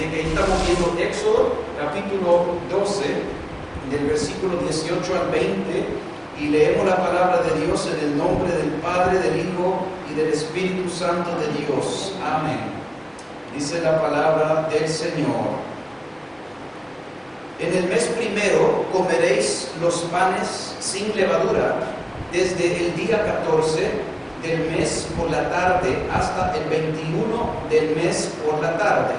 Así que ahí estamos viendo Éxodo, capítulo 12, del versículo 18 al 20, y leemos la palabra de Dios en el nombre del Padre, del Hijo y del Espíritu Santo de Dios. Amén. Dice la palabra del Señor: en el mes primero comeréis los panes sin levadura, desde el día 14 del mes por la tarde hasta el 21 del mes por la tarde.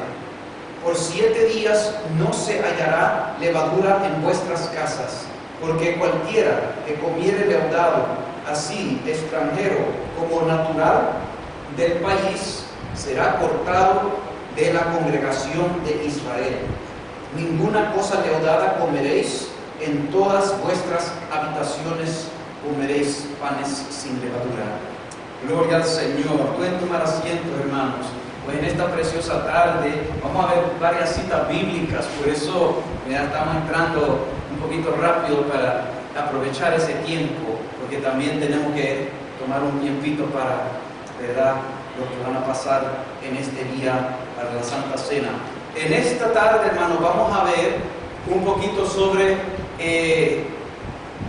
Por 7 días no se hallará levadura en vuestras casas, porque cualquiera que comiere leudado, así extranjero como natural del país, será cortado de la congregación de Israel. Ninguna cosa leudada comeréis, en todas vuestras habitaciones comeréis panes sin levadura. Gloria al Señor. Pueden tomar asiento, hermanos. Pues en esta preciosa tarde vamos a ver varias citas bíblicas, por eso ya estamos entrando un poquito rápido para aprovechar ese tiempo, porque también tenemos que tomar un tiempito para, ¿verdad?, lo que van a pasar en este día para la Santa Cena. En esta tarde, hermanos, vamos a ver un poquito sobre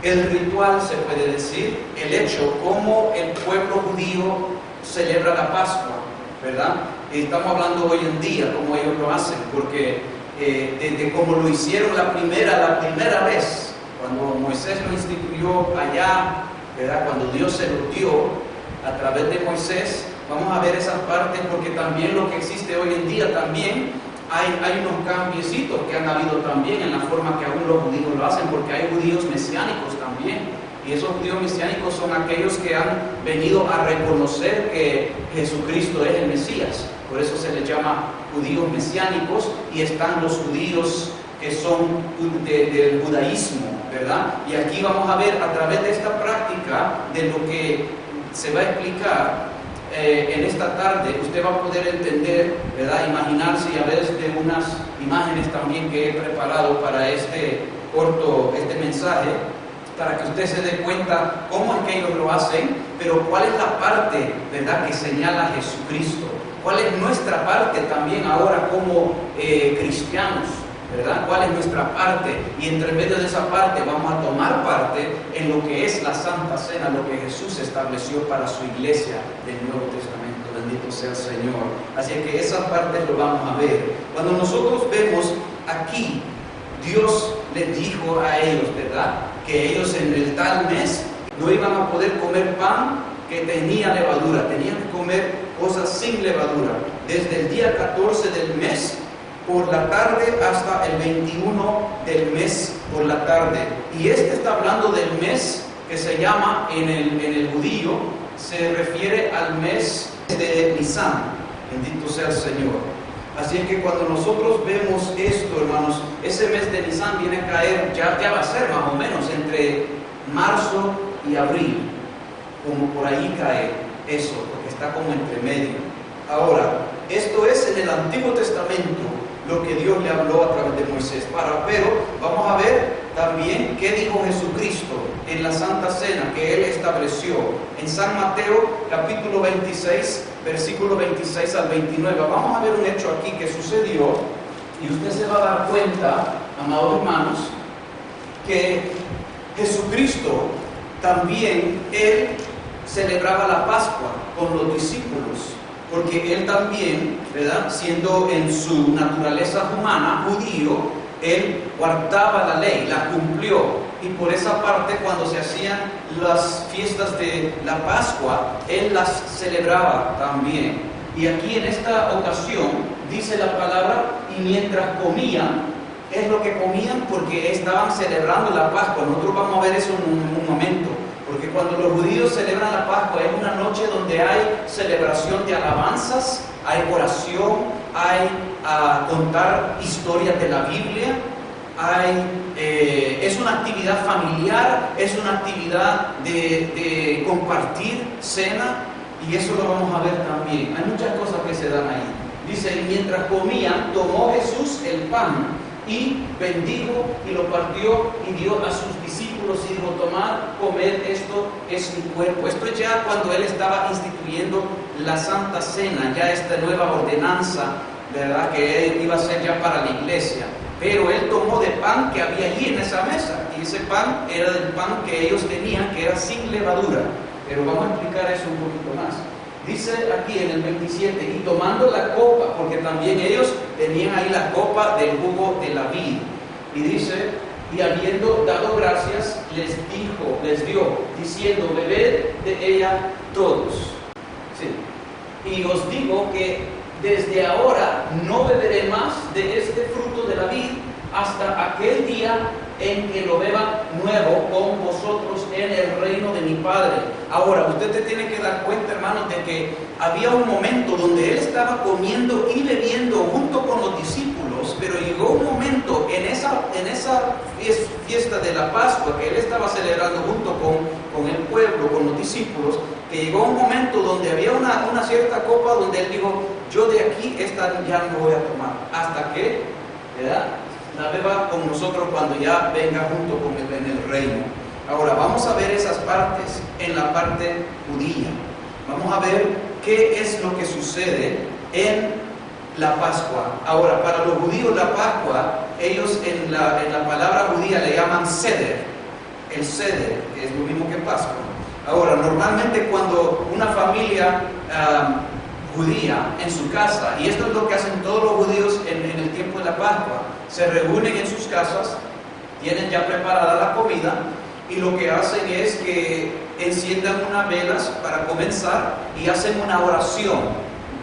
el ritual, se puede decir, el hecho, cómo el pueblo judío celebra la Pascua, ¿verdad? Estamos hablando hoy en día, cómo ellos lo hacen, porque desde cómo lo hicieron la primera vez, cuando Moisés lo instituyó allá, ¿verdad?, cuando Dios se lo dio a través de Moisés, vamos a ver esas partes, porque también lo que existe hoy en día también hay unos cambiecitos que han habido también en la forma que aún los judíos lo hacen, porque hay judíos mesiánicos también, y esos judíos mesiánicos son aquellos que han venido a reconocer que Jesucristo es el Mesías. Por eso se les llama judíos mesiánicos, y están los judíos que son del judaísmo, ¿verdad? Y aquí vamos a ver a través de esta práctica, de lo que se va a explicar en esta tarde, usted va a poder entender, ¿verdad?, imaginarse, y a ver de unas imágenes también que he preparado para este mensaje, para que usted se dé cuenta cómo es que ellos lo hacen, pero cuál es la parte, ¿verdad?, que señala a Jesucristo, cuál es nuestra parte también ahora como cristianos, ¿verdad?, cuál es nuestra parte, y entre medio de esa parte vamos a tomar parte en lo que es la Santa Cena, lo que Jesús estableció para su iglesia del Nuevo Testamento. Bendito sea el Señor. Así que esa parte lo vamos a ver. Cuando nosotros vemos aquí, Dios les dijo a ellos, ¿verdad?, que ellos en el tal mes no iban a poder comer pan que tenía levadura, tenían que comer cosas sin levadura, desde el día 14 del mes por la tarde hasta el 21 del mes por la tarde. Y está hablando del mes que se llama en el judío, se refiere al mes de Nisan. Bendito sea el Señor. Así es que cuando nosotros vemos esto, hermanos, ese mes de Nisan viene a caer, ya va a ser más o menos entre marzo y abril, como por ahí cae eso, porque está como entre medio. Ahora, esto es en el Antiguo Testamento, lo que Dios le habló a través de Moisés. Pero vamos a ver también qué dijo Jesucristo en la Santa Cena que Él estableció. En San Mateo, capítulo 26, versículo 26 al 29. Vamos a ver un hecho aquí que sucedió, y usted se va a dar cuenta, amados hermanos, que Jesucristo también, Él celebraba la Pascua con los discípulos, porque Él también, ¿verdad?, siendo en su naturaleza humana, judío, Él guardaba la ley, la cumplió, y por esa parte, cuando se hacían las fiestas de la Pascua, Él las celebraba también. Y aquí en esta ocasión dice la palabra, y mientras comían, es lo que comían porque estaban celebrando la Pascua. Nosotros vamos a ver eso en un momento. Porque cuando los judíos celebran la Pascua es una noche donde hay celebración de alabanzas, hay oración, hay contar historias de la Biblia, es una actividad familiar, es una actividad de compartir cena, y eso lo vamos a ver también. Hay muchas cosas que se dan ahí. Dice, mientras comían, tomó Jesús el pan y bendijo y lo partió y dio a sus discípulos y dijo, tomad, comed, esto es mi cuerpo. Esto es ya cuando Él estaba instituyendo la Santa Cena, ya esta nueva ordenanza ¿verdad? Que él iba a ser ya para la iglesia. Pero él tomó de pan que había allí en esa mesa, y ese pan era del pan que ellos tenían, que era sin levadura. Pero vamos a explicar eso un poquito más. Dice aquí en el 27, y tomando la copa, porque también ellos tenían ahí la copa del jugo de la vid, y dice, y habiendo dado gracias, les dio, diciendo, bebed de ella todos. Sí. Y os digo que desde ahora no beberé más de este fruto de la vid hasta aquel día en que lo beba nuevo con vosotros en el reino de mi Padre. Ahora, usted te tiene que dar cuenta, hermanos, de que había un momento donde él estaba comiendo y bebiendo junto con los discípulos, pero llegó un momento en esa fiesta de la Pascua que él estaba celebrando junto con el pueblo, con los discípulos, que llegó un momento donde había una cierta copa donde él dijo, yo de aquí esta ya no voy a tomar, hasta que, ¿verdad?, la beba con nosotros cuando ya venga junto con él en el reino. Ahora vamos a ver esas partes en la parte judía. Vamos a ver qué es lo que sucede en la Pascua. Ahora, para los judíos la Pascua, ellos en la palabra judía le llaman Seder. El Seder, que es lo mismo que Pascua. Ahora, normalmente cuando una familia judía en su casa, y esto es lo que hacen todos los judíos en el tiempo de la Pascua, se reúnen en sus casas, tienen ya preparada la comida, y lo que hacen es que enciendan unas velas para comenzar y hacen una oración,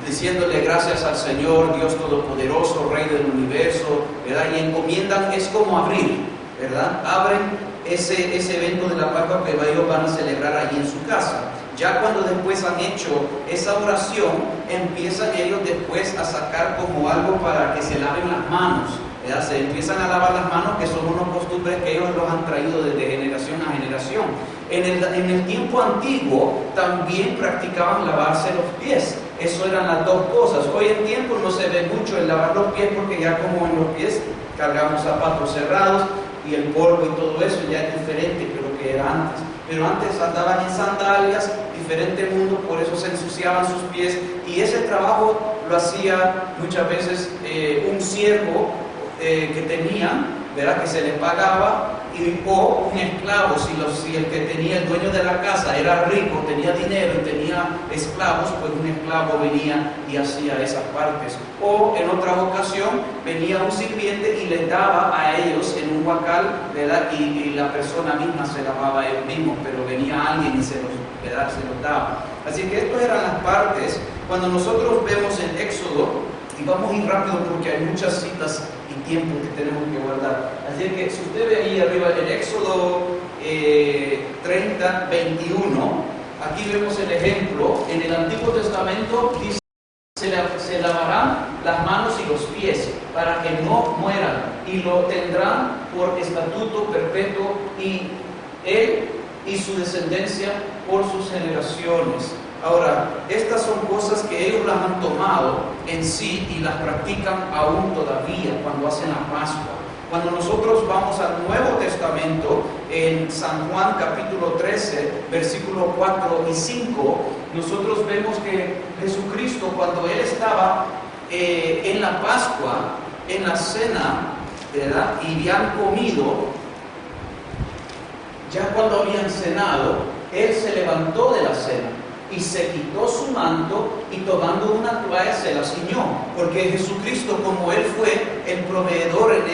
diciéndole gracias al Señor, Dios Todopoderoso, Rey del Universo, ¿verdad? Y encomiendan, es como abrir, ¿verdad? Abren ese evento de la Pascua que ellos van a celebrar allí en su casa. Ya cuando después han hecho esa oración, empiezan ellos después a sacar como algo para que se laven las manos, ¿verdad? Se empiezan a lavar las manos, que son unos costumbres que ellos los han traído desde generación a generación. En el tiempo antiguo también practicaban lavarse los pies. Eso eran las dos cosas. Hoy en tiempo no se ve mucho el lavar los pies, porque ya como en los pies cargamos zapatos cerrados y el polvo y todo eso ya es diferente que lo que era antes. Pero antes andaban en sandalias, diferente mundo, por eso se ensuciaban sus pies, y ese trabajo lo hacía muchas veces un siervo que tenían, ¿verdad?, que se le pagaba, o un esclavo. Si el que tenía, el dueño de la casa era rico, tenía dinero y tenía esclavos, pues un esclavo venía y hacía esas partes. O en otra ocasión venía un sirviente y les daba a ellos en un huacal, ¿verdad?, y la persona misma se lavaba ellos mismos, pero venía alguien y se los daba. Así que estas eran las partes. Cuando nosotros vemos en Éxodo, y vamos a ir rápido porque hay muchas citas y tiempo que tenemos que guardar. Así que si usted ve ahí arriba en Éxodo 30, 21, aquí vemos el ejemplo. En el Antiguo Testamento dice, se lavarán las manos y los pies para que no mueran, y lo tendrán por estatuto perpetuo, y él y su descendencia por sus generaciones. Ahora, estas son cosas que ellos las han tomado en sí y las practican aún todavía cuando hacen la Pascua. Cuando nosotros vamos al Nuevo Testamento, en San Juan capítulo 13, versículos 4 y 5, nosotros vemos que Jesucristo, cuando Él estaba en la Pascua, en la cena, ¿verdad?, y habían comido, ya cuando habían cenado, Él se levantó de la cena y se quitó su manto, y tomando una toalla se la ciñó, porque Jesucristo, como Él fue el proveedor en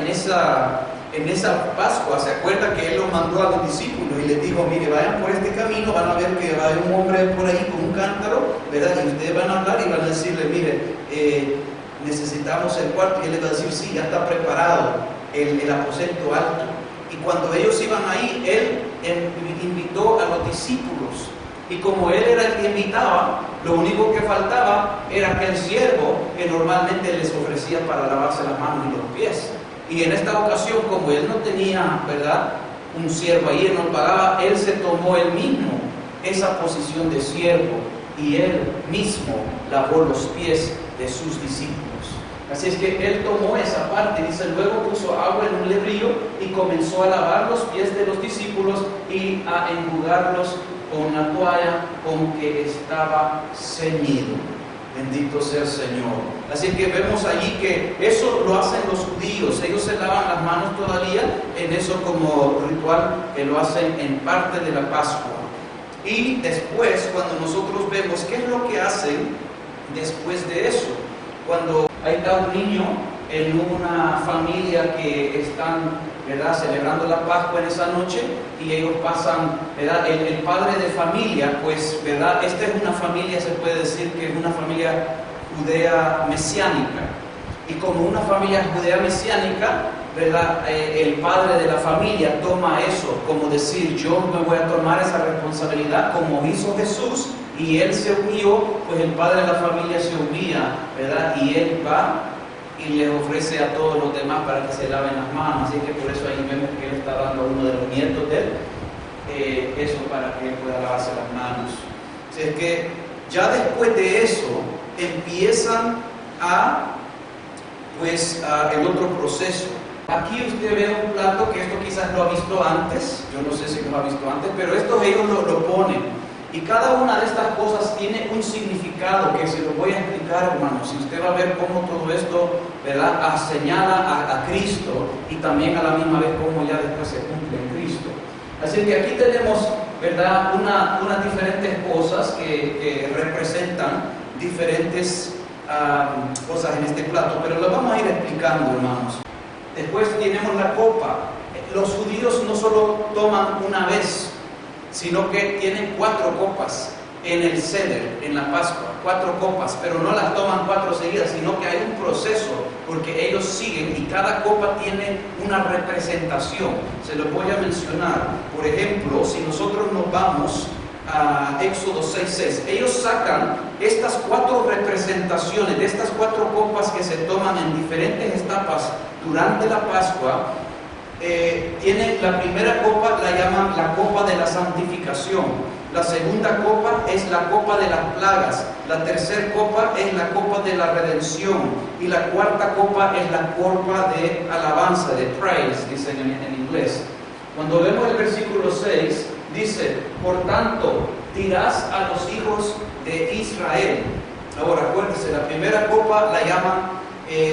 esa Pascua, se acuerda que Él los mandó a los discípulos y les dijo, mire, vayan por este camino, van a ver que va a haber un hombre por ahí con un cántaro, ¿verdad?, y ustedes van a hablar y van a decirle, mire, necesitamos el cuarto, y Él les va a decir, sí, ya está preparado el aposento alto. Y cuando ellos iban ahí, Él invitó a los discípulos. Y como Él era el que invitaba, lo único que faltaba era aquel siervo que normalmente les ofrecía para lavarse las manos y los pies. Y en esta ocasión, como Él no tenía, ¿verdad?, un siervo ahí, Él no pagaba, Él se tomó Él mismo esa posición de siervo, y Él mismo lavó los pies de sus discípulos. Así es que Él tomó esa parte, dice, luego puso agua en un lebrillo y comenzó a lavar los pies de los discípulos y a enjugarlos con la toalla con que estaba ceñido. Bendito sea el Señor. Así que vemos allí que eso lo hacen los judíos. Ellos se lavan las manos todavía en eso como ritual que lo hacen en parte de la Pascua. Y después, cuando nosotros vemos qué es lo que hacen después de eso, cuando hay un niño en una familia que están, ¿verdad?, celebrando la Pascua en esa noche, y ellos pasan, ¿verdad?, el padre de familia, pues, ¿verdad?, esta es una familia, se puede decir que es una familia judea mesiánica, y como una familia judea mesiánica, ¿verdad?, el padre de la familia toma eso, como decir, yo me voy a tomar esa responsabilidad, como hizo Jesús, y él se humilló, pues el padre de la familia se humilla, ¿verdad?, y él va y les ofrece a todos los demás para que se laven las manos. Así que por eso ahí vemos que él está dando a uno de los nietos de él eso para que él pueda lavarse las manos. Así es que ya después de eso empiezan el otro proceso. Aquí usted ve un plato que esto quizás lo ha visto antes, yo no sé si lo ha visto antes, pero esto ellos lo ponen. Y cada una de estas cosas tiene un significado que se lo voy a explicar, hermanos. Y usted va a ver cómo todo esto, ¿verdad?, señala a Cristo, y también a la misma vez cómo ya después se cumple en Cristo. Así que aquí tenemos, ¿verdad?, unas diferentes cosas que representan diferentes cosas en este plato, pero lo vamos a ir explicando, hermanos. Después tenemos la copa. Los judíos no solo toman una vez, sino que tienen 4 copas en el Seder, en la Pascua, 4 copas, pero no las toman 4 seguidas, sino que hay un proceso, porque ellos siguen y cada copa tiene una representación. Se los voy a mencionar. Por ejemplo, si nosotros nos vamos a Éxodo 6:6, ellos sacan estas 4 representaciones de estas 4 copas que se toman en diferentes etapas durante la Pascua. Tiene la primera copa, la llaman la copa de la santificación. La segunda copa es la copa de las plagas. La tercera copa es la copa de la redención. Y la cuarta copa es la copa de alabanza, de praise, dicen en inglés. Cuando vemos el versículo 6, dice, por tanto, dirás a los hijos de Israel. Ahora, acuérdense, la primera copa la llaman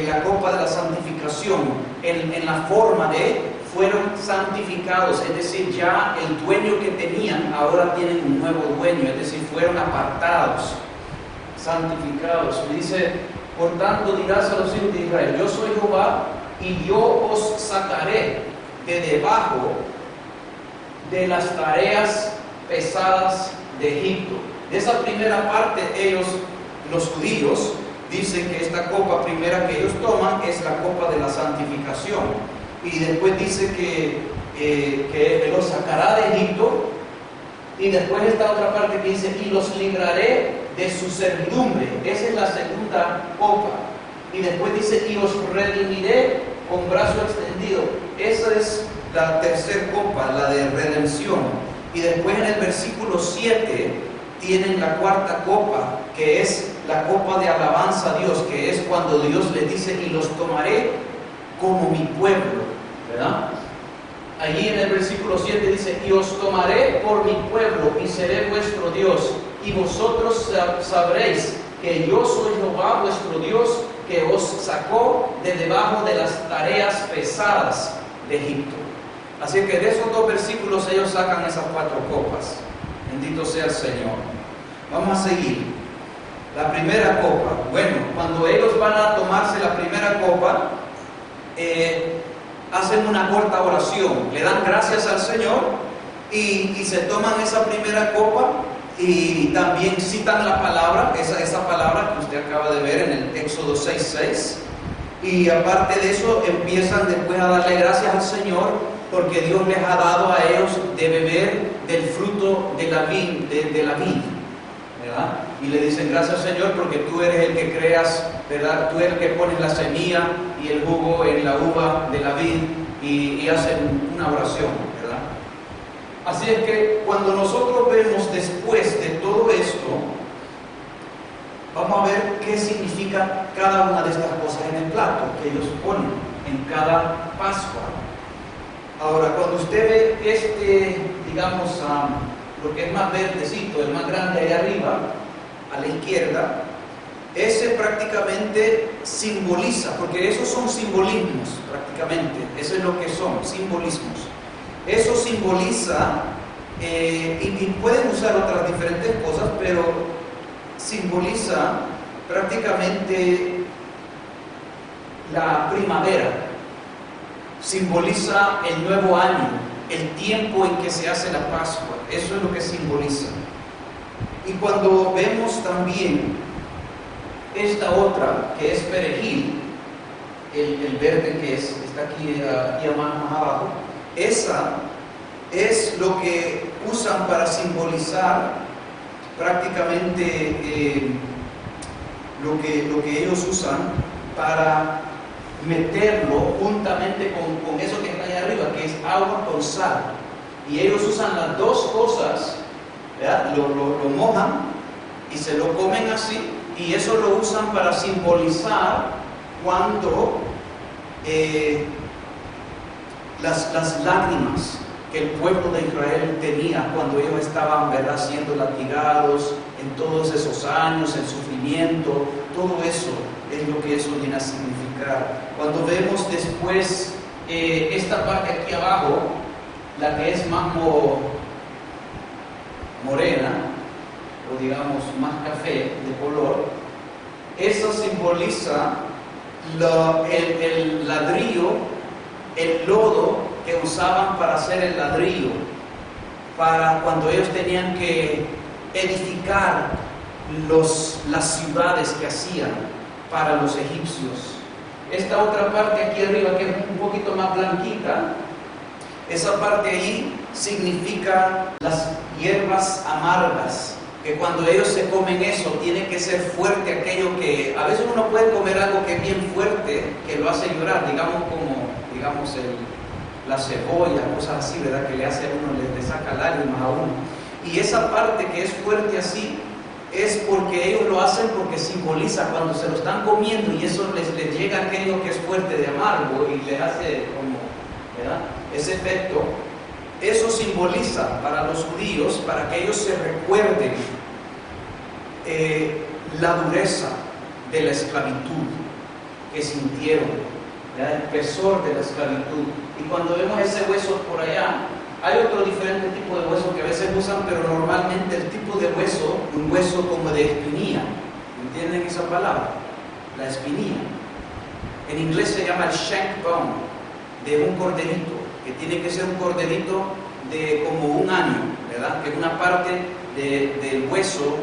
la copa de la santificación, en la forma de fueron santificados, es decir, ya el dueño que tenían, ahora tienen un nuevo dueño, es decir, fueron apartados, santificados. Y dice, por tanto dirás a los hijos de Israel, yo soy Jehová, y yo os sacaré de debajo de las tareas pesadas de Egipto. De esa primera parte, ellos, los judíos, dicen que esta copa primera que ellos toman es la copa de la santificación. Y después dice que los sacará de Egipto. Y después esta otra parte que dice, y los libraré de su servidumbre. Esa es la segunda copa. Y después dice, y os redimiré con brazo extendido. Esa es la tercera copa, la de redención. Y después en el versículo 7 tienen la cuarta copa, que es la copa de alabanza a Dios, que es cuando Dios les dice, y los tomaré como mi pueblo, ¿verdad? Allí en el versículo 7 dice, y os tomaré por mi pueblo, y seré vuestro Dios, y vosotros sabréis que yo soy Jehová vuestro Dios, que os sacó de debajo de las tareas pesadas de Egipto. Así que de esos 2 versículos ellos sacan esas 4 copas. Bendito sea el Señor. Vamos a seguir. La primera copa. Bueno, cuando ellos van a tomarse la primera copa, hacen una corta oración, le dan gracias al Señor y se toman esa primera copa y también citan la palabra, esa palabra que usted acaba de ver en el Éxodo 6:6, y aparte de eso empiezan después a darle gracias al Señor porque Dios les ha dado a ellos de beber del fruto de la vid, ¿verdad? Y le dicen gracias Señor porque tú eres el que creas, ¿verdad? Tú eres el que pones la semilla y el jugo en la uva de la vid, y hacen una oración, ¿verdad? Así es que cuando nosotros vemos después de todo esto, vamos a ver qué significa cada una de estas cosas en el plato que ellos ponen en cada Pascua. Ahora, cuando usted ve digamos, lo que es más verdecito, el más grande allá arriba, a la izquierda, ese prácticamente simboliza, porque esos son simbolismos prácticamente, eso es lo que son, simbolismos. Eso simboliza, y pueden usar otras diferentes cosas, pero simboliza prácticamente la primavera, simboliza el nuevo año, el tiempo en que se hace la Pascua, eso es lo que simboliza. Y cuando vemos también esta otra, que es perejil, el verde que está aquí más abajo, esa es lo que usan para simbolizar prácticamente lo que ellos usan para meterlo juntamente con eso que está ahí arriba, que es agua con sal. Y ellos usan las dos cosas, ¿verdad? Lo mojan y se lo comen así, y eso lo usan para simbolizar cuando las lágrimas que el pueblo de Israel tenía cuando ellos estaban, ¿verdad?, siendo latigados en todos esos años, el sufrimiento, todo eso es lo que eso viene a significar. Cuando vemos después esta parte aquí abajo, la que es más morena, o digamos más café de color, eso simboliza el ladrillo, el lodo que usaban para hacer el ladrillo, para cuando ellos tenían que edificar las ciudades que hacían para los egipcios. Esta otra parte aquí arriba, que es un poquito más blanquita, esa parte ahí significa las hierbas amargas, que cuando ellos se comen eso, tiene que ser fuerte aquello que, a veces uno puede comer algo que es bien fuerte, que lo hace llorar, digamos la cebolla, cosas así, ¿verdad?, que le hace a uno, le saca lágrimas a uno. Y esa parte que es fuerte así, es porque ellos lo hacen porque simboliza cuando se lo están comiendo y eso les llega aquello que es fuerte de amargo y les hace como, ¿verdad?, ese efecto. Eso simboliza para los judíos, para que ellos se recuerden la dureza de la esclavitud que sintieron, ¿verdad?, el pesor de la esclavitud. Y cuando vemos ese hueso por allá, hay otro diferente tipo de hueso que a veces usan, pero normalmente el tipo de hueso, un hueso como de espinilla. ¿Entienden esa palabra? La espinilla. En inglés se llama el shank bone, de un corderito, que tiene que ser un corderito de como un año, ¿verdad?, que es una parte del hueso,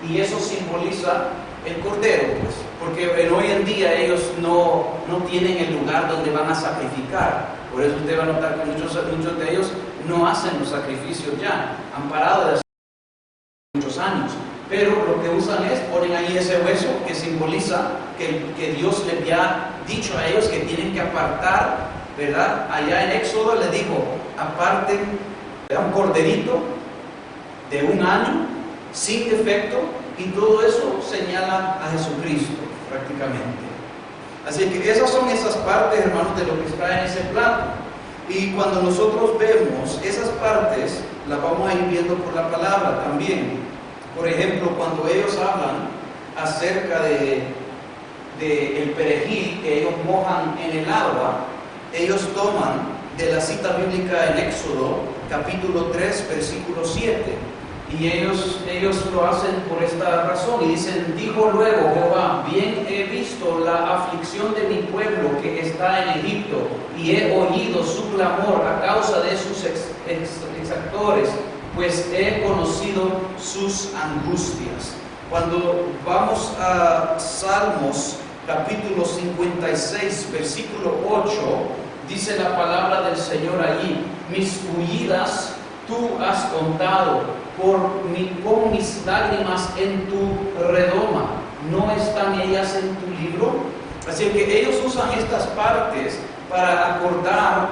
y eso simboliza el cordero, pues, porque hoy en día ellos no tienen el lugar donde van a sacrificar. Por eso usted va a notar que muchos de ellos no hacen los sacrificios ya, han parado de hacer muchos años, pero lo que usan es, ponen ahí ese hueso que simboliza que Dios les había dicho a ellos que tienen que apartar, ¿verdad? Allá en Éxodo le dijo, aparten un corderito de un año, sin defecto, y todo eso señala a Jesucristo prácticamente. Así que esas son esas partes, hermanos, de lo que está en ese plato. Y cuando nosotros vemos esas partes, las vamos a ir viendo por la palabra también. Por ejemplo, cuando ellos hablan acerca el perejil que ellos mojan en el agua, ellos toman de la cita bíblica en Éxodo, capítulo 3, versículo 7. Y ellos lo hacen por esta razón, y dicen, dijo luego Jehová, bien he visto la aflicción de mi pueblo que está en Egipto, y he oído su clamor a causa de sus exactores, pues he conocido sus angustias. Cuando vamos a Salmos capítulo 56, versículo 8, dice la palabra del Señor allí, mis huidas tú has contado, con mis lágrimas en tu redoma, ¿no están ellas en tu libro? Así que ellos usan estas partes para acordar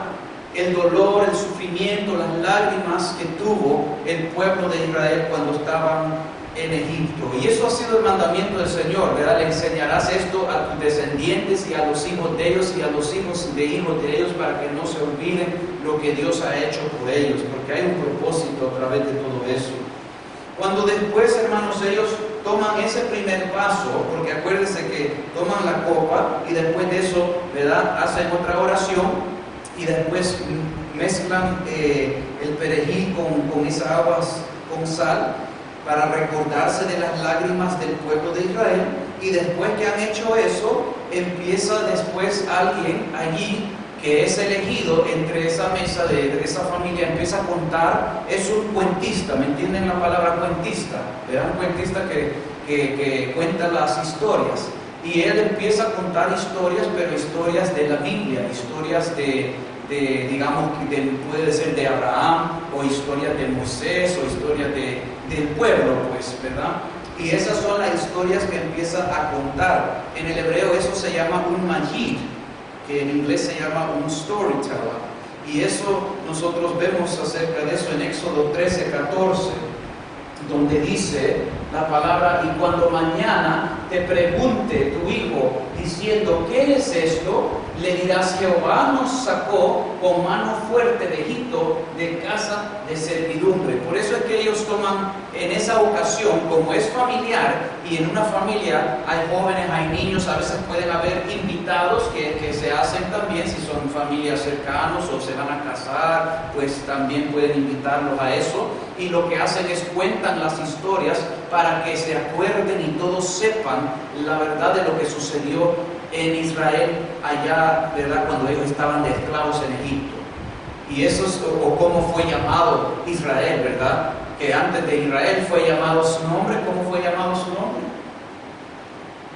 el dolor, el sufrimiento, las lágrimas que tuvo el pueblo de Israel cuando estaban en Egipto. Y eso ha sido el mandamiento del Señor, ¿verdad? Le enseñarás esto a tus descendientes y a los hijos de ellos y a los hijos de ellos, para que no se olviden lo que Dios ha hecho por ellos, porque hay un propósito a través de todo eso. Cuando después, hermanos, ellos toman ese primer paso, porque acuérdense que toman la copa y después de eso, ¿verdad?, hacen otra oración y después mezclan el perejil con esas aguas con sal para recordarse de las lágrimas del pueblo de Israel. Y después que han hecho eso, empieza después alguien allí que es elegido entre esa mesa de esa familia, empieza a contar. Es un cuentista, ¿me entienden la palabra cuentista? ¿Verdad? Un cuentista que cuenta las historias. Y él empieza a contar historias, pero historias de la Biblia, historias digamos, puede ser de Abraham, o historias de Moisés, o historias del pueblo, pues, ¿verdad? Y esas son las historias que empieza a contar. En el hebreo eso se llama un majid, que en inglés se llama un storyteller. Y eso nosotros vemos acerca de eso en Éxodo 13:14, donde dice la palabra: y cuando mañana te pregunte tu hijo diciendo ¿qué es esto?, le dirás: Jehová nos sacó con mano fuerte de Egipto, de casa de servidumbre. Por eso es que ellos toman en esa ocasión, como es familiar, y en una familia hay jóvenes, hay niños, a veces pueden haber invitados que se hacen también, si son familias cercanos o se van a casar, pues también pueden invitarlos a eso. Y lo que hacen es cuentan las historias para que se acuerden y todos sepan la verdad de lo que sucedió en Israel allá, ¿verdad?, cuando ellos estaban de esclavos en Egipto. Y eso es, o cómo fue llamado Israel, ¿verdad? Que antes de Israel fue llamado su nombre. ¿Cómo fue llamado su nombre?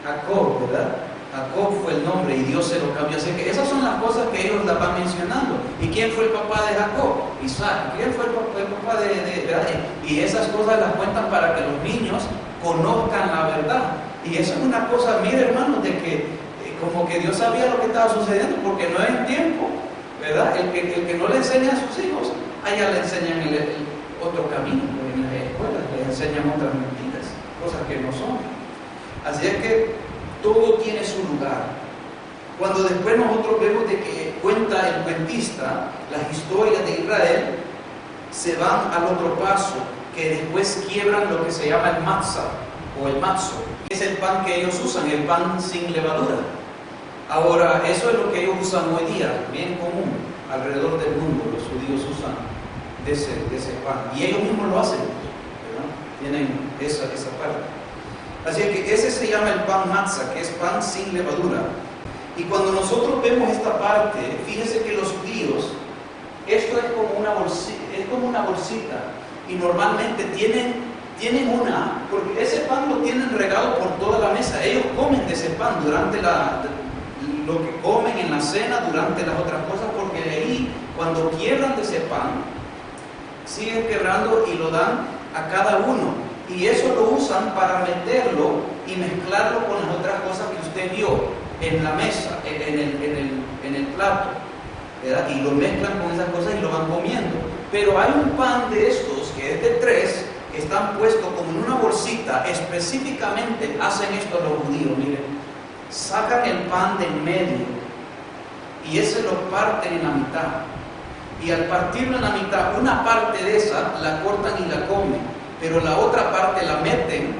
Jacob, ¿verdad? Jacob fue el nombre y Dios se lo cambió. Así que esas son las cosas que ellos la van mencionando. ¿Y quién fue el papá de Jacob? Isaac. ¿Quién fue el papá de ¿verdad? Y esas cosas las cuentan para que los niños conozcan la verdad. Y eso es una cosa, mire, hermanos, de que como que Dios sabía lo que estaba sucediendo, porque no es tiempo, ¿verdad? El que no le enseña a sus hijos, allá le enseñan el otro camino. En las escuelas le enseñan otras mentiras, cosas que no son. Así es que todo tiene su lugar. Cuando después nosotros vemos de que cuenta el cuentista las historias de Israel, se van al otro paso, que después quiebran lo que se llama el matzah o el matzo, que es el pan que ellos usan, el pan sin levadura. Ahora, eso es lo que ellos usan hoy día, bien común, alrededor del mundo. Los judíos usan de ese pan, y ellos mismos lo hacen, ¿verdad? Tienen esa parte. Así que ese se llama el pan matzah, que es pan sin levadura. Y cuando nosotros vemos esta parte, fíjense que los judíos, esto es como una bolsita, y normalmente tienen porque ese pan lo tienen regado por toda la mesa. Ellos comen de ese pan durante lo que comen en la cena, durante las otras cosas, porque de ahí, cuando quiebran de ese pan, siguen quebrando y lo dan a cada uno. Y eso lo usan para meterlo y mezclarlo con las otras cosas que usted vio en la mesa, en el plato, ¿verdad? Y lo mezclan con esas cosas y lo van comiendo. Pero hay un pan de estos que es de 3, que están puestos como en una bolsita. Específicamente hacen esto los judíos, miren. Sacan el pan del medio y ese lo parten en la mitad. Y al partirlo en la mitad, una parte de esa la cortan y la comen, pero la otra parte la meten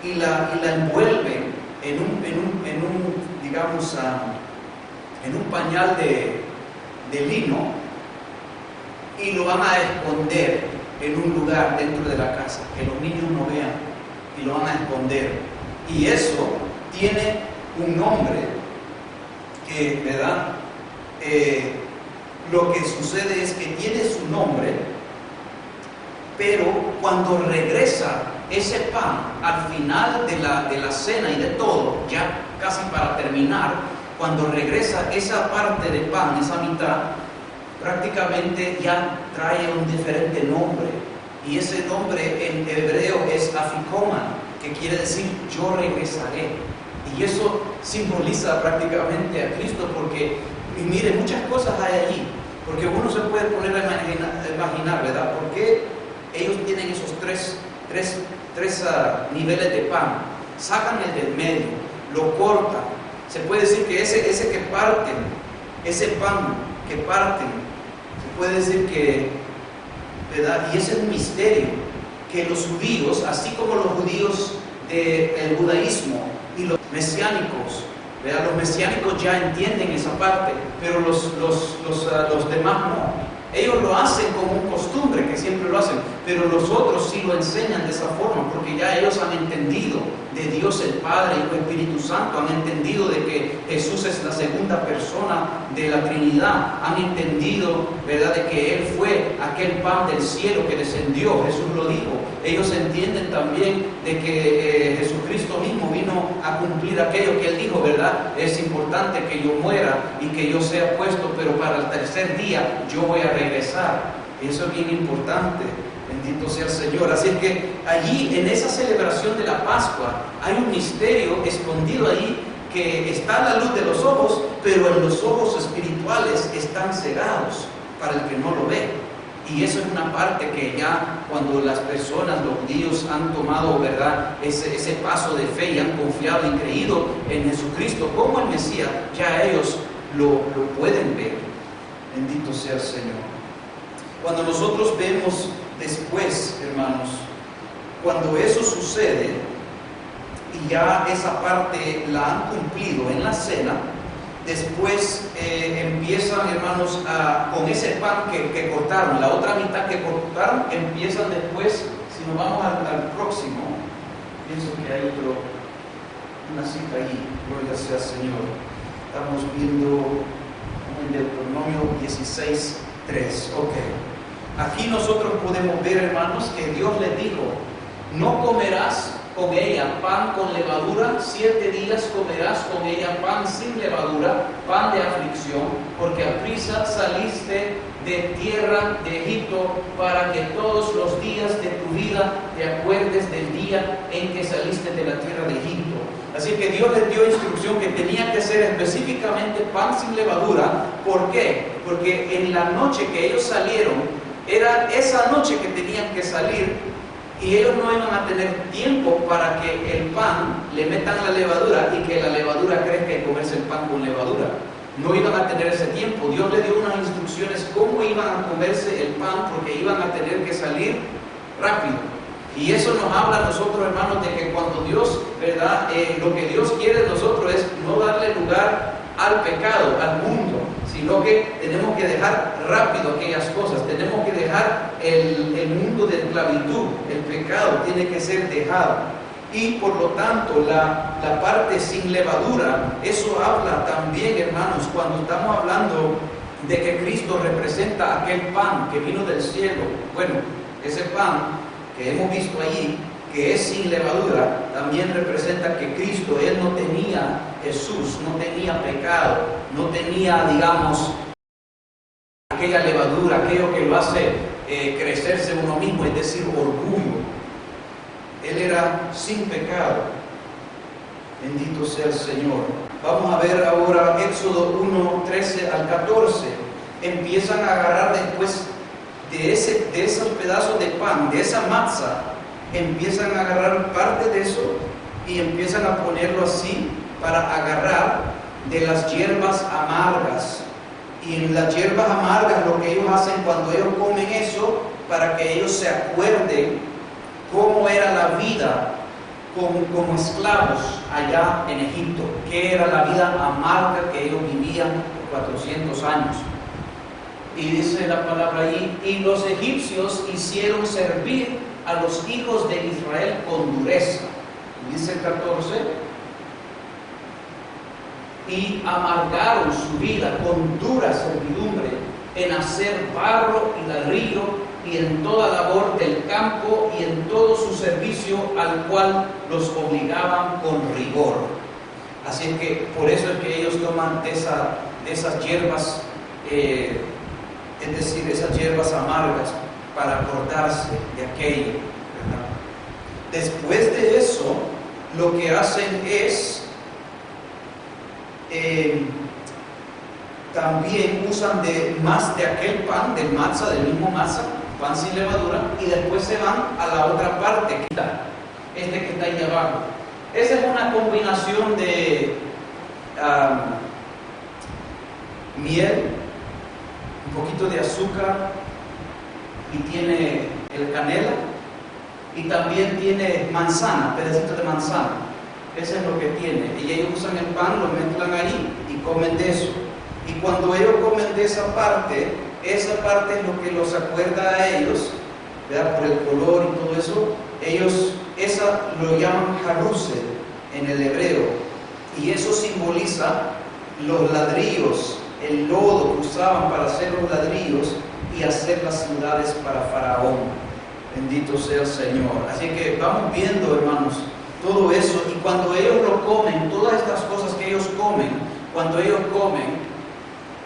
y la envuelven en un digamos, en un pañal de lino, y lo van a esconder en un lugar dentro de la casa, que los niños no vean, y lo van a esconder. Y eso tiene un nombre que, ¿verdad? Lo que sucede es que tiene su nombre, pero cuando regresa ese pan al final de la cena y de todo, ya casi para terminar, cuando regresa esa parte de pan, esa mitad, prácticamente ya trae un diferente nombre. Y ese nombre en hebreo es afikoman, que quiere decir yo regresaré. Y eso simboliza prácticamente a Cristo, porque, y mire, muchas cosas hay allí, porque uno se puede poner a imaginar, ¿verdad? ¿Por qué ellos tienen esos tres niveles de pan? Sacan el del medio, lo cortan. Se puede decir que ese que parten, ese pan que parten, se puede decir que, ¿verdad? Y ese es un misterio, que los judíos, así como los judíos del judaísmo y los mesiánicos. ¿Verdad? Los mesiánicos ya entienden esa parte, pero los demás no. Ellos lo hacen como un costumbre, que siempre lo hacen, pero los otros sí lo enseñan de esa forma, porque ya ellos han entendido de Dios el Padre y el Espíritu Santo, han entendido de que Jesús es la segunda persona de la Trinidad, han entendido, ¿verdad?, de que Él fue aquel pan del cielo que descendió, Jesús lo dijo. Ellos entienden también de que Jesucristo mismo vino a cumplir aquello que Él dijo, ¿verdad? Es importante que yo muera y que yo sea puesto, pero para el tercer día yo voy a regresar. Eso es bien importante. Bendito sea el Señor. Así es que allí, en esa celebración de la Pascua, hay un misterio escondido ahí que está a la luz de los ojos, pero en los ojos espirituales están cegados para el que no lo ve. Y eso es una parte que ya cuando las personas, los judíos, han tomado, ¿verdad?, ese paso de fe y han confiado y creído en Jesucristo como el Mesías, ya ellos lo pueden ver. Bendito sea el Señor. Cuando nosotros vemos después, hermanos, cuando eso sucede y ya esa parte la han cumplido en la cena, después empiezan, hermanos, con ese pan que cortaron, la otra mitad que cortaron, empiezan después, si nos vamos al próximo, pienso que hay una cita allí, gloria sea al Señor. Estamos viendo en Deuteronomio 16:3. Ok. Aquí nosotros podemos ver, hermanos, que Dios les dijo: no comerás con ella pan con levadura, 7 días comerás con ella pan sin levadura, pan de aflicción, porque aprisa saliste de tierra de Egipto, para que todos los días de tu vida te acuerdes del día en que saliste de la tierra de Egipto. Así que Dios les dio instrucción que tenía que ser específicamente pan sin levadura. ¿Por qué? Porque en la noche que ellos salieron, era esa noche que tenían que salir, y ellos no iban a tener tiempo para que el pan le metan la levadura y que la levadura crezca y comerse el pan con levadura. No iban a tener ese tiempo. Dios les dio unas instrucciones cómo iban a comerse el pan, porque iban a tener que salir rápido. Y eso nos habla a nosotros, hermanos, de que cuando Dios, ¿verdad?, lo que Dios quiere de nosotros es no darle lugar al pecado, al mundo, sino que tenemos que dejar rápido aquellas cosas, tenemos que dejar el mundo de esclavitud, el pecado tiene que ser dejado. Y por lo tanto la parte sin levadura, eso habla también, hermanos, cuando estamos hablando de que Cristo representa aquel pan que vino del cielo. Bueno, ese pan que hemos visto allí, que es sin levadura, también representa que Cristo, Él no tenía, Jesús no tenía pecado, no tenía, digamos, aquella levadura, aquello que lo hace crecerse uno mismo, es decir, orgullo. Él era sin pecado. Bendito sea el Señor. Vamos a ver ahora Éxodo 1:13 al 14. Empiezan a agarrar después de esos pedazos de pan, de esa matza, empiezan a agarrar parte de eso y empiezan a ponerlo así para agarrar de las hierbas amargas. Y en las hierbas amargas, lo que ellos hacen cuando ellos comen eso, para que ellos se acuerden cómo era la vida como esclavos allá en Egipto, qué era la vida amarga que ellos vivían por 400 años. Y dice la palabra ahí: y los egipcios hicieron servir a los hijos de Israel con dureza. Dice el 14: y amargaron su vida con dura servidumbre en hacer barro y ladrillo, y en toda labor del campo, y en todo su servicio, al cual los obligaban con rigor. Así es que por eso es que ellos toman de esas hierbas, es decir, esas hierbas amargas, para acordarse de aquello, ¿verdad? Después de eso, lo que hacen es también usan más de aquel pan, del matza, del mismo matza, pan sin levadura, y después se van a la otra parte, que está ahí abajo. Esa es una combinación de miel, un poquito de azúcar, y tiene el canela, y también tiene manzana, pedacitos de manzana. Eso es lo que tiene. Y ellos usan el pan, lo mezclan ahí y comen de eso. Y cuando ellos comen de esa parte es lo que los acuerda a ellos, ¿verdad? Por el color y todo eso, ellos lo llaman carrusel en el hebreo. Y eso simboliza los ladrillos, el lodo que usaban para hacer los ladrillos y hacer las ciudades para Faraón. Bendito sea el Señor. Así que vamos viendo, hermanos, todo eso. Y cuando ellos lo comen, todas estas cosas que ellos comen, cuando ellos comen,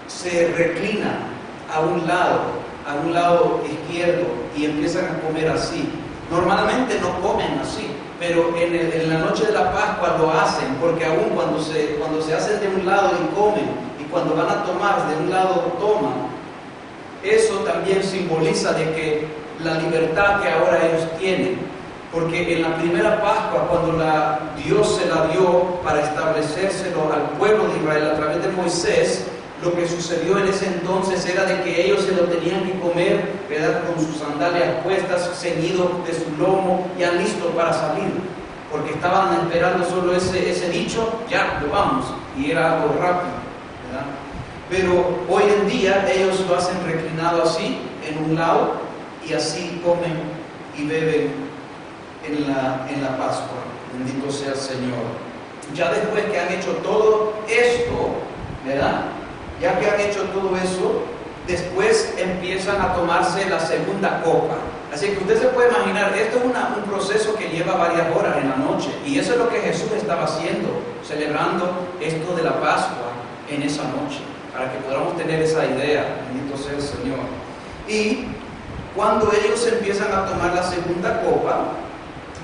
se reclinan a un lado izquierdo, y empiezan a comer así. Normalmente no comen así, pero en la noche de la Pascua lo hacen, porque aún cuando se hacen de un lado y comen, y cuando van a tomar de un lado toman, eso también simboliza de que la libertad que ahora ellos tienen, porque en la primera Pascua, cuando Dios se la dio para establecérselo al pueblo de Israel a través de Moisés, lo que sucedió en ese entonces era de que ellos se lo tenían que comer, ¿verdad? Con sus sandalias puestas, ceñidos de su lomo, ya listos para salir, porque estaban esperando solo ese dicho, ya, lo vamos, y era algo rápido, ¿verdad? Pero hoy en día ellos lo hacen reclinado así, en un lado, y así comen y beben en la Pascua. Bendito sea el Señor. Ya después que han hecho todo esto, ¿verdad? Ya que han hecho todo eso, después empiezan a tomarse la segunda copa. Así que usted se puede imaginar, esto es un proceso que lleva varias horas en la noche. Y eso es lo que Jesús estaba haciendo, celebrando esto de la Pascua en esa noche, para que podamos tener esa idea. Bendito sea el Señor. Y cuando ellos empiezan a tomar la segunda copa,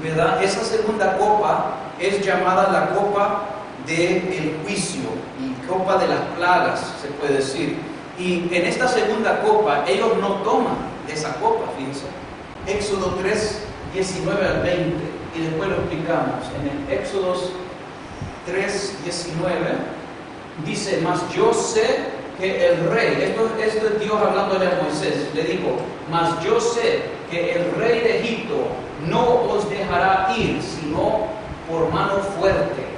¿verdad? Esa segunda copa es llamada la copa del juicio, y copa de las plagas, se puede decir. Y en esta segunda copa, ellos no toman de esa copa, fíjense. Éxodo 3, 19 al 20, y después lo explicamos. En el Éxodo 3, 19, dice: mas yo sé que el rey, esto es Dios hablándole a Moisés, le dijo: mas yo sé que el rey de Egipto no os dejará ir, sino por mano fuerte.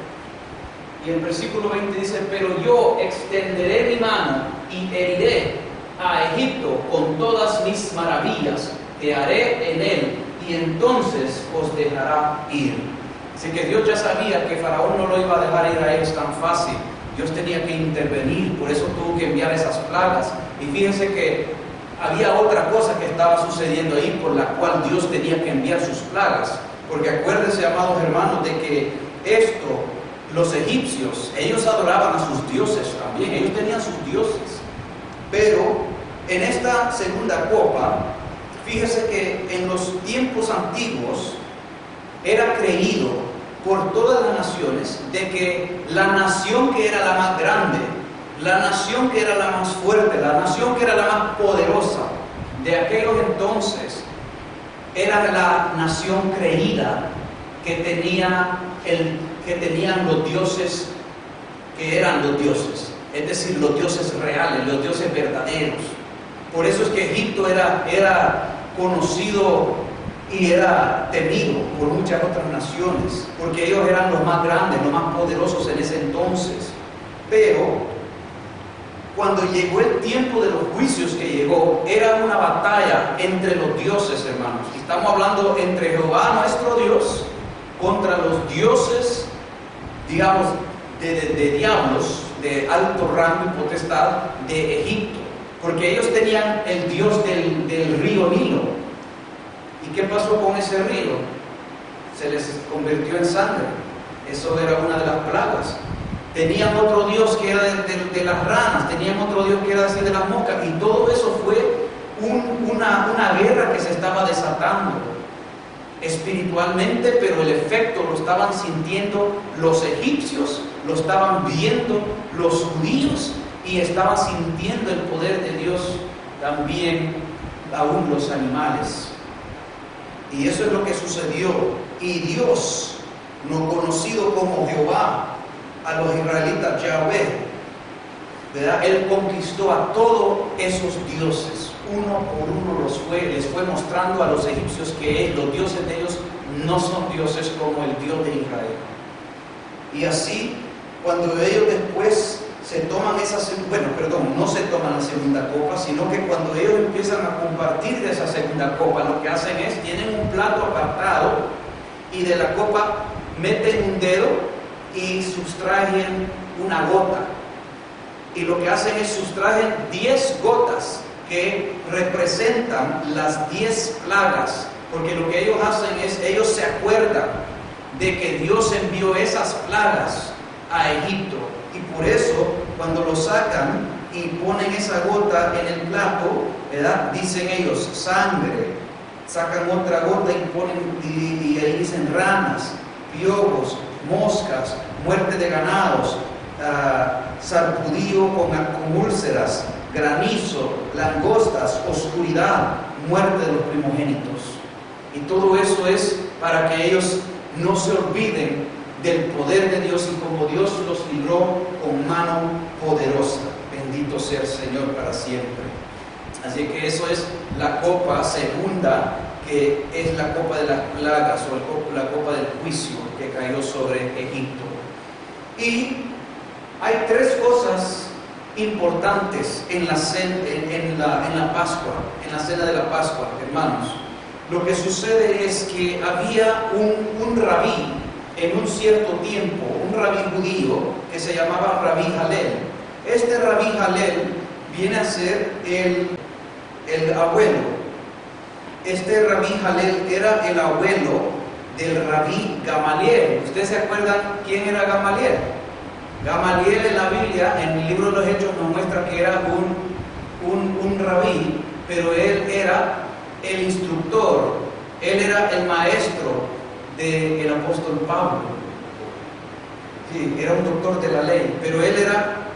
Y el versículo 20 dice: pero yo extenderé mi mano y heriré a Egipto con todas mis maravillas, te haré en él, y entonces os dejará ir. Así que Dios ya sabía que Faraón no lo iba a dejar ir a ellos tan fácil. Dios tenía que intervenir, por eso tuvo que enviar esas plagas. Y fíjense que había otra cosa que estaba sucediendo ahí, por la cual Dios tenía que enviar sus plagas. Porque acuérdense, amados hermanos, de que los egipcios, ellos adoraban a sus dioses también, ellos tenían sus dioses. Pero en esta segunda copa, fíjese que en los tiempos antiguos era creído por todas las naciones de que la nación que era la más grande, la nación que era la más fuerte, la nación que era la más poderosa de aquellos entonces, era la nación creída que tenían los dioses que eran los dioses, es decir, los dioses reales, los dioses verdaderos. Por eso es que Egipto era conocido y era temido por muchas otras naciones, porque ellos eran los más grandes, los más poderosos en ese entonces. Pero cuando llegó el tiempo de los juicios que llegó, era una batalla entre los dioses, hermanos. Estamos hablando entre Jehová nuestro Dios contra los dioses, digamos, de diablos de alto rango y potestad de Egipto, porque ellos tenían el dios del río Nilo. ¿Y qué pasó con ese río? Se les convirtió en sangre. Eso era una de las plagas. Tenían otro dios que era de las ranas, tenían otro dios que era así de las moscas, y todo eso fue una guerra que se estaba desatando espiritualmente, pero el efecto lo estaban sintiendo los egipcios, lo estaban viendo los judíos, y estaban sintiendo el poder de Dios también, aún los animales. Y eso es lo que sucedió. Y Dios, no conocido como Jehová, a los israelitas, Yahvé, ¿verdad? Él conquistó a todos esos dioses. Uno por uno les fue mostrando a los egipcios que los dioses de ellos no son dioses como el Dios de Israel. Y así, cuando ellos después se toman no se toman la segunda copa, sino que cuando ellos empiezan a compartir de esa segunda copa, lo que hacen es, tienen un plato apartado y de la copa meten un dedo y sustraen una gota. Y lo que hacen es sustraen 10 gotas que representan las 10 plagas, porque lo que ellos hacen es, ellos se acuerdan de que Dios envió esas plagas a Egipto, y por eso cuando lo sacan y ponen esa gota en el plato, ¿verdad? Dicen ellos sangre, sacan otra gota y ponen, y ahí dicen ranas, piojos, moscas, muerte de ganados, sarpudillo con úlceras, granizo, langostas, oscuridad, muerte de los primogénitos. Y todo eso es para que ellos no se olviden del poder de Dios y como Dios los libró con mano poderosa. Bendito sea el Señor para siempre. Así que eso es la copa segunda, que es la copa de las plagas o la copa del juicio que cayó sobre Egipto. Y hay tres cosas importantes en la Pascua, en la cena de la Pascua, hermanos. Lo que sucede es que había un rabí en un cierto tiempo, un rabí judío que se llamaba Rabí Jalel. Este Rabí Jalel viene a ser el abuelo. Este Rabí Jalel era el abuelo del Rabí Gamaliel. ¿Ustedes se acuerdan quién era Gamaliel? Gamaliel en la Biblia, en el libro de los Hechos, nos muestra que era un rabí, pero él era el instructor, él era el maestro del apóstol Pablo. Sí, era un doctor de la ley, pero él era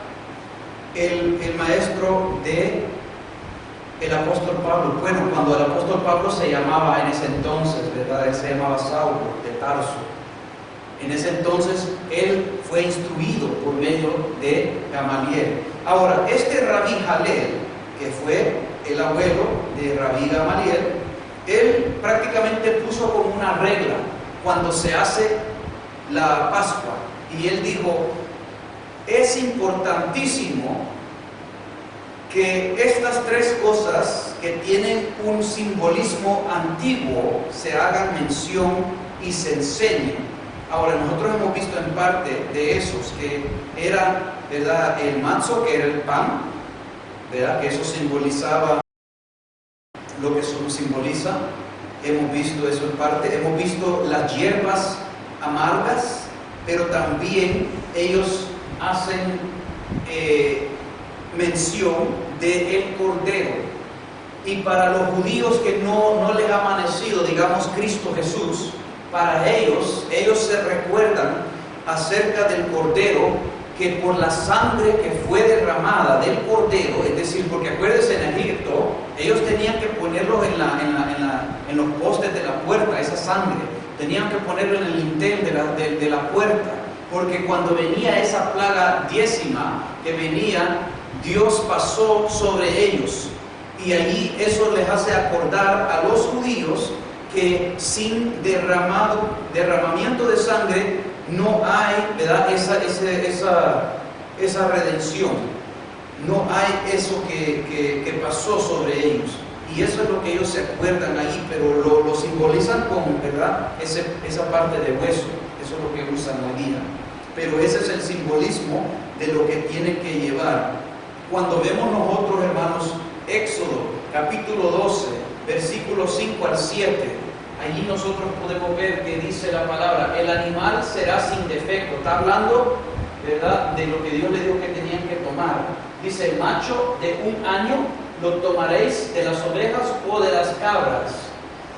el maestro del apóstol Pablo. Bueno, cuando el apóstol Pablo se llamaba en ese entonces, ¿verdad? Él se llamaba Saulo de Tarso. En ese entonces él fue instruido por medio de Gamaliel. Ahora, este Rabí Jalel, que fue el abuelo de Rabí Gamaliel, él prácticamente puso como una regla cuando se hace la Pascua. Y él dijo, es importantísimo que estas tres cosas que tienen un simbolismo antiguo se hagan mención y se enseñen. Ahora, nosotros hemos visto en parte de esos que era, ¿verdad?, el matzah, que era el pan, ¿verdad?, que eso simbolizaba lo que eso simboliza. Hemos visto eso en parte. Hemos visto las hierbas amargas, pero también ellos hacen mención del cordero. Y para los judíos que no les ha amanecido, digamos, Cristo Jesús, para ellos se recuerdan acerca del cordero, que por la sangre que fue derramada del cordero, es decir, porque acuérdense, en Egipto ellos tenían que ponerlo en los postes de la puerta, esa sangre, tenían que ponerlo en el lintel de la puerta, porque cuando venía esa plaga 10ª que venía, Dios pasó sobre ellos, y allí eso les hace acordar a los judíos que sin derramamiento de sangre no hay, ¿verdad?, esa redención, no hay eso que pasó sobre ellos. Y eso es lo que ellos se acuerdan ahí, pero lo simbolizan con, ¿verdad?, esa parte de hueso. Eso es lo que usan hoy día. Pero ese es el simbolismo de lo que tiene que llevar. Cuando vemos nosotros, hermanos, Éxodo capítulo 12, versículos 5 al 7, allí nosotros podemos ver que dice la palabra, el animal será sin defecto. Está hablando, ¿verdad?, de lo que Dios le dijo que tenían que tomar. Dice, el macho de 1 año lo tomaréis de las ovejas o de las cabras.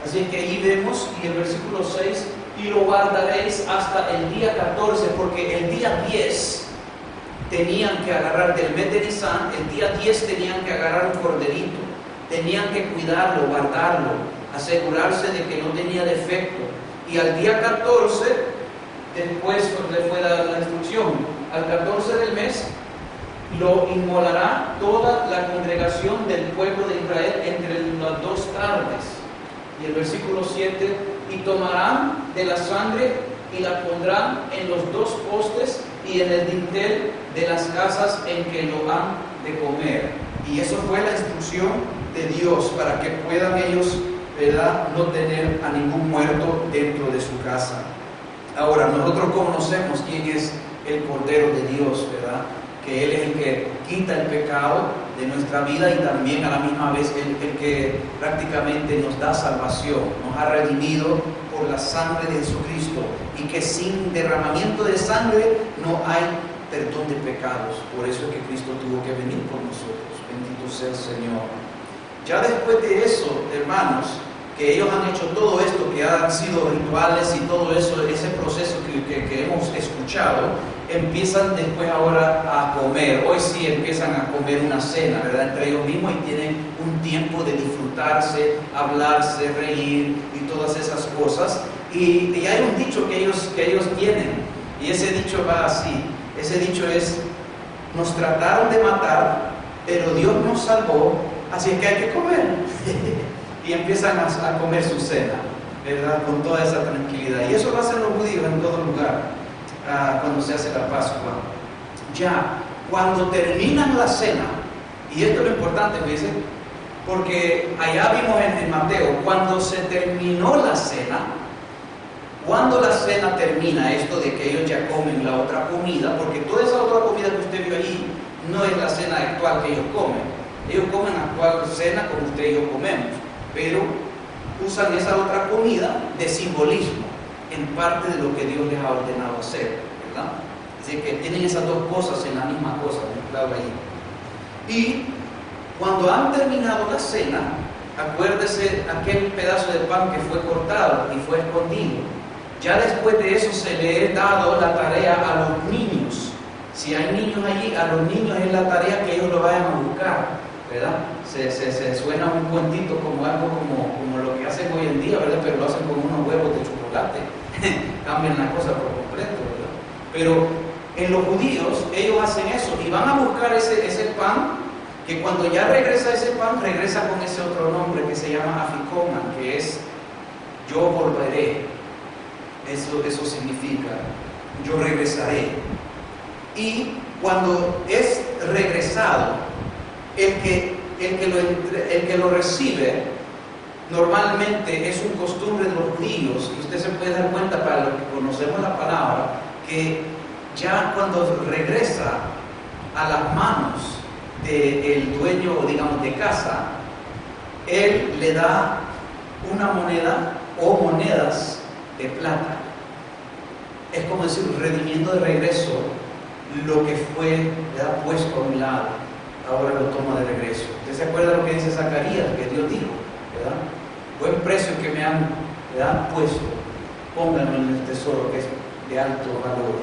Así que ahí vemos, y el versículo 6, y lo guardaréis hasta el día 14, porque el día 10 tenían que agarrar del mes de Nisan, el día 10 tenían que agarrar un corderito, tenían que cuidarlo, guardarlo, asegurarse de que no tenía defecto. Y al día 14, después le fue dada la instrucción, al 14 del mes, lo inmolará toda la congregación del pueblo de Israel entre las 2 tardes. Y el versículo 7, y tomarán de la sangre y la pondrán en los dos postes y en el dintel de las casas en que lo han de comer. Y eso fue la instrucción de Dios para que puedan ellos, ¿verdad?, no tener a ningún muerto dentro de su casa. Ahora, nosotros conocemos quién es el Cordero de Dios, ¿verdad? Que Él es el que quita el pecado de nuestra vida y también a la misma vez el que prácticamente nos da salvación, nos ha redimido por la sangre de Jesucristo, y que sin derramamiento de sangre no hay perdón de pecados. Por eso es que Cristo tuvo que venir por nosotros. Bendito sea el Señor. Ya después de eso, hermanos, que ellos han hecho todo esto, que han sido rituales y todo eso, ese proceso que hemos escuchado, empiezan después ahora a comer. Hoy sí empiezan a comer una cena, ¿verdad?, entre ellos mismos, y tienen un tiempo de disfrutarse, hablarse, reír y todas esas cosas. Y hay un dicho que ellos tienen, y ese dicho va así. Ese dicho es: nos trataron de matar, pero Dios nos salvó, así es que hay que comer. Y empiezan a comer su cena, ¿verdad?, con toda esa tranquilidad. Y eso lo hacen los judíos en todo lugar, cuando se hace la Pascua. Ya, cuando terminan la cena, y esto es lo importante, ¿ves? Porque allá vimos en Mateo, cuando se terminó la cena, cuando la cena termina, esto de que ellos ya comen la otra comida, porque toda esa otra comida que usted vio allí no es la cena actual que ellos comen. Ellos comen la actual cena como usted y yo comemos, pero usan esa otra comida de simbolismo en parte de lo que Dios les ha ordenado hacer, ¿verdad? Así que tienen esas dos cosas en la misma cosa, mezclado ahí. Y cuando han terminado la cena, acuérdese aquel pedazo de pan que fue cortado y fue escondido. Ya después de eso se le he dado la tarea a los niños. Si hay niños allí, a los niños es la tarea que ellos lo vayan a buscar, ¿verdad? Se suena un cuentito como algo como lo que hacen hoy en día, ¿verdad? Pero lo hacen con unos huevos de chocolate. Cambian la cosa por completo, ¿verdad? Pero en los judíos ellos hacen eso y van a buscar ese pan, que cuando ya regresa ese pan, regresa con ese otro nombre que se llama afikoman, que es yo volveré. Eso significa yo regresaré. Y cuando es regresado, el que lo recibe, normalmente es un costumbre de los judíos, y usted se puede dar cuenta, para los que conocemos la palabra, que ya cuando regresa a las manos del dueño, digamos, de casa, él le da una moneda o monedas de plata. Es como decir, redimiendo de regreso lo que fue, ¿verdad?, puesto a un lado. Ahora lo toma de regreso. ¿Usted se acuerda lo que dice Zacarías, que Dios dijo, ¿verdad? Buen precio que me han, ¿verdad?, puesto, pónganlo en el tesoro, que es de alto valor.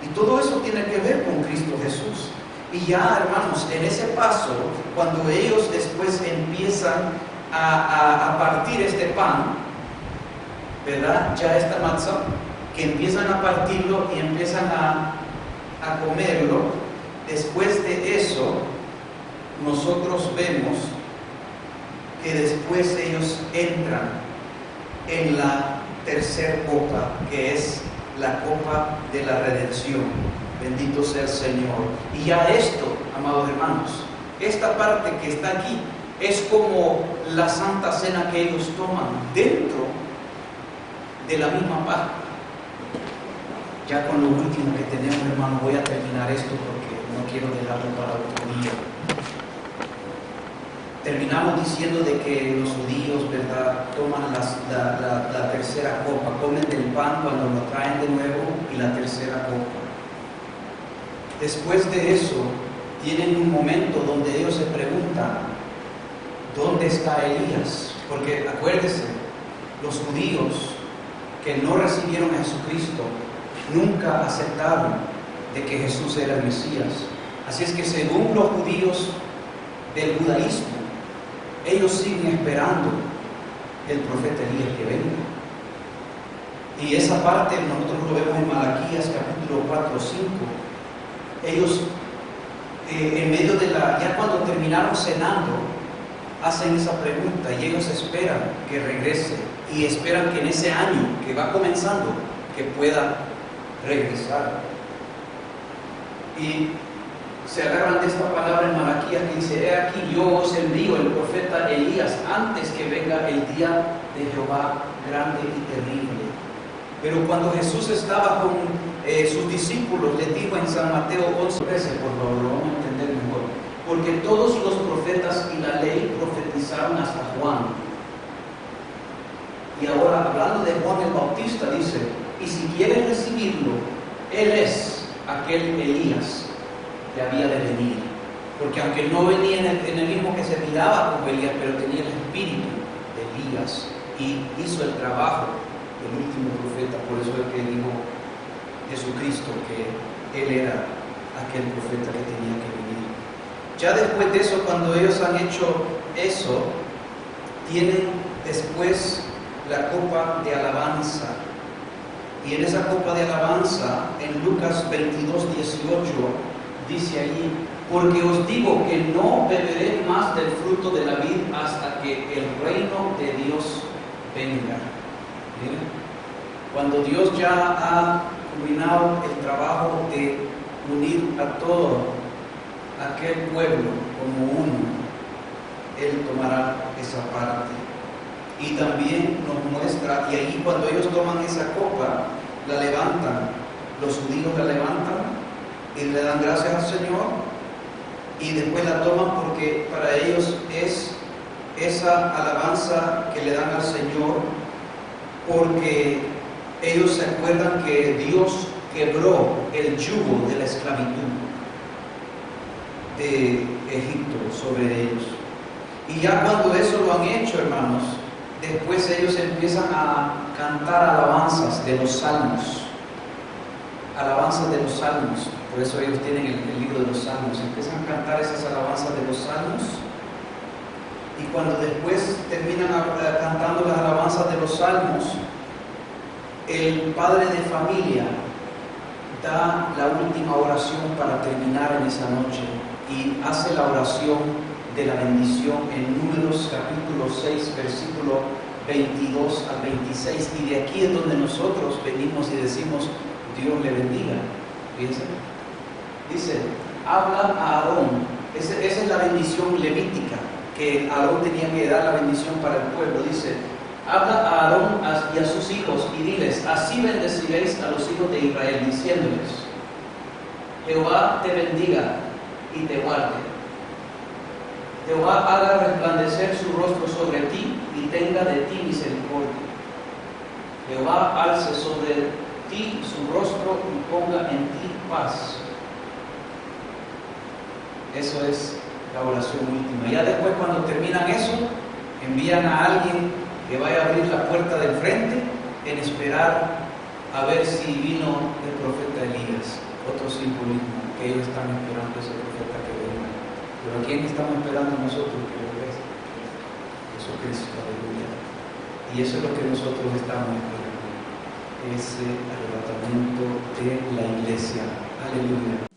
Y todo eso tiene que ver con Cristo Jesús. Y ya, hermanos, en ese paso, cuando ellos después empiezan a partir este pan, ¿verdad?, ya esta matzah, que empiezan a partirlo y empiezan a comerlo, después de eso, nosotros vemos que después ellos entran en la tercera copa, que es la copa de la redención. Bendito sea el Señor. Y ya esto, amados hermanos, esta parte que está aquí es como la Santa Cena que ellos toman dentro de la misma Pascua. Ya con lo último que tenemos, hermanos, voy a terminar esto porque no quiero dejarlo para otro día. Terminamos diciendo de que los judíos, ¿verdad?, toman la tercera copa, comen del pan cuando lo traen de nuevo, y la tercera copa. Después de eso, tienen un momento donde ellos se preguntan, ¿dónde está Elías? Porque acuérdense, los judíos que no recibieron a Jesucristo nunca aceptaron de que Jesús era el Mesías. Así es que según los judíos del judaísmo, ellos siguen esperando el profeta Elías que venga. Y esa parte nosotros lo vemos en Malaquías capítulo 4 o 5. Ellos en medio de ya cuando terminaron cenando, hacen esa pregunta y ellos esperan que regrese. y esperan que en ese año que va comenzando, que pueda regresar. Y se agarran de esta palabra en Malaquías que dice: he aquí yo os envío el profeta Elías antes que venga el día de Jehová grande y terrible. Pero cuando Jesús estaba con sus discípulos, les dijo en San Mateo 11:13, por favor, lo vamos a entender mejor, porque todos los profetas y la ley profetizaron hasta Juan. Y ahora, hablando de Juan el Bautista, dice: y si quieren recibirlo, él es aquel Elías que había de venir. Porque aunque no venía en el mismo que se miraba como Elías, pero tenía el espíritu de Elías y hizo el trabajo del último profeta. Por eso es que dijo Jesucristo que él era aquel profeta que tenía que venir. Ya después de eso, cuando ellos han hecho eso, tienen después la copa de alabanza. Y en esa copa de alabanza, en Lucas 22:18, dice allí: porque os digo que no beberé más del fruto de la vid hasta que el reino de Dios venga. ¿Miren? Cuando Dios ya ha culminado el trabajo de unir a todo aquel pueblo como uno, Él tomará esa parte. Y también nos muestra, y ahí cuando ellos toman esa copa, la levantan, los judíos la levantan y le dan gracias al Señor, y después la toman porque para ellos es esa alabanza que le dan al Señor, porque ellos se acuerdan que Dios quebró el yugo de la esclavitud de Egipto sobre ellos. Y ya cuando eso lo han hecho, hermanos, después ellos empiezan a cantar alabanzas de los salmos. Alabanzas de los salmos. Por eso ellos tienen el libro de los salmos. Empiezan a cantar esas alabanzas de los salmos. Y cuando después terminan cantando las alabanzas de los salmos, el padre de familia da la última oración para terminar en esa noche. Y hace la oración de la bendición en Números capítulo 6, versículo 22 al 26. Y de aquí es donde nosotros venimos y decimos: Dios le bendiga. Fíjense. Dice: habla a Aarón. Esa es la bendición levítica, que Aarón tenía que dar la bendición para el pueblo. Dice: habla a Aarón y a sus hijos y diles: así bendeciréis a los hijos de Israel, diciéndoles: Jehová te bendiga y te guarde. Jehová haga resplandecer su rostro sobre ti y tenga de ti misericordia. Jehová alce sobre ti su rostro y ponga en ti paz. Eso es la oración última. Ya después, cuando terminan eso, envían a alguien que vaya a abrir la puerta del frente en esperar a ver si vino el profeta Elías. Otro simbolismo, que ellos están esperando ese profeta que venga. Pero ¿a quién estamos esperando nosotros que regrese? Jesucristo, aleluya. Y eso es lo que nosotros estamos esperando, ese arrebatamiento de la iglesia. Aleluya.